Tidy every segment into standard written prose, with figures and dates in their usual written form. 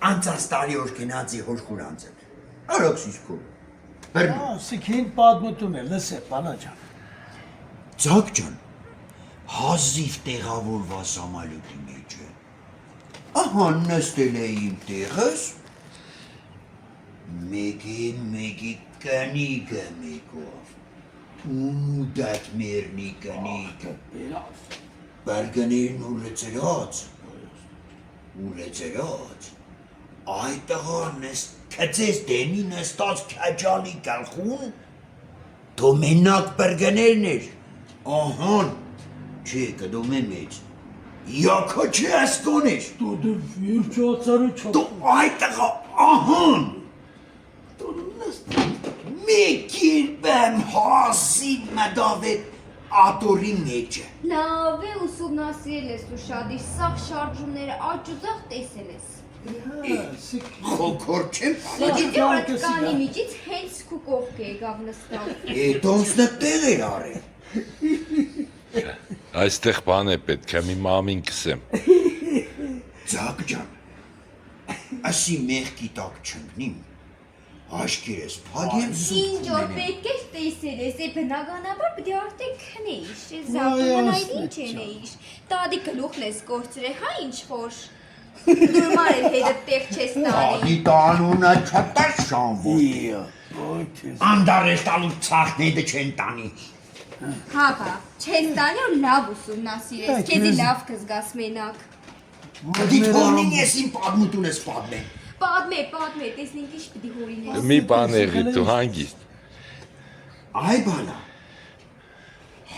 անցաստարի որ գնացի հորքուր անցել։ Արոքսից քո։ Սիքին պատմություն է, լսե, բանաջան։ Ձակ ջան, հազիվ տեղավորված համալուտի մեջ է։ Ահա նստել է իմ տեղս, մեկի կնիկը մեկով, ու դատ մերնի կնիկը, բարգաներն ու լծրած, այդ աղան կծես դենի նստած կաջալի կալխուն, դո մենակ բարգաներն էր, ահան, չէ կդում է մեջ, Յակա չէ ասկոներ։ Դու վիրջացարը չա։ Դու այդ աղա, ահան, Մեկիր բեմ հազիվ մդավետ ատորի մեջը։ Լավ է ուսումնասիրել ես ու շատ իր սաղ շարժումները աճուզաղ տեսել ես։ Խոքոր չեմ Գիտի որ այդ կանի միջից հենց քու կողք է եկավ նստավ։ Դոնցնը տեղ էր արել։ Այստեղ բան է պետք է մի մամին կսեմ։ Ձակ ջան, ասի մեղքի տակ չընկնիմ, աշկերես փագեմ Ինչ որ պետք է տեսել ես, բնականաբար պետք է արդեն քնեիր, Այ, զարթման այլ ինչ էնեիր, տադի գլուխն ես կորցրել, հա ինչ խոր, դուրմար էլ հետը տեղ չես տանի։ Ադի տանունը չտար շանվոտ, անդարես տալու ծախնեդը չեն տանի։ Հապա, չեն տանի ու լավ ուսումնասիրես, քեզի լավ կզգաս մենակ։ Դի թողնին ես իմ պատմություն ես պատմեն։ Պատմե, տեսնենք ինչ պիտի հորինես։ Մի բան եղի դու հանգիստ։ Այ բալա,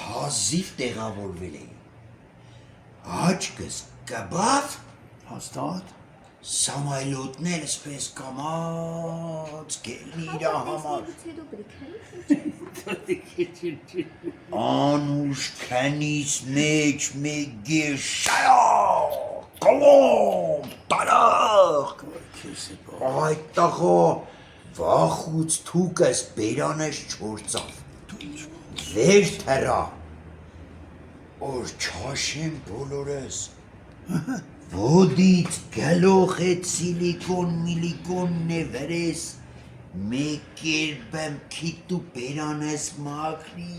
հազիվ տեղավորվել էի, աչկս կբավ, Հաստատ։ Սամայլոտներ սպես կամաց կելն իրա համար, անուշ քանից մեջ մեգեր շայող, կոլոմ, տարախ, այդ տախո վախուց թուկս բերանես չործավ, վեր թերա, որ չաշեմ բոլորս, Vodից գլող հետ սիլիկոն նևերես, մեկ երբեմ քիտ ու բերանես մաքրի,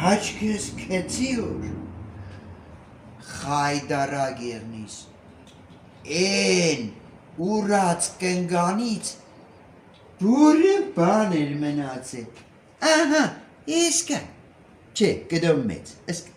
հաչկես կեցի որ, խայդարագ երնիս, են ուրած կնգանից, բուրը բան էր մնացել, ահա, իսկա, Չէ, գդում մեծ, ըսկ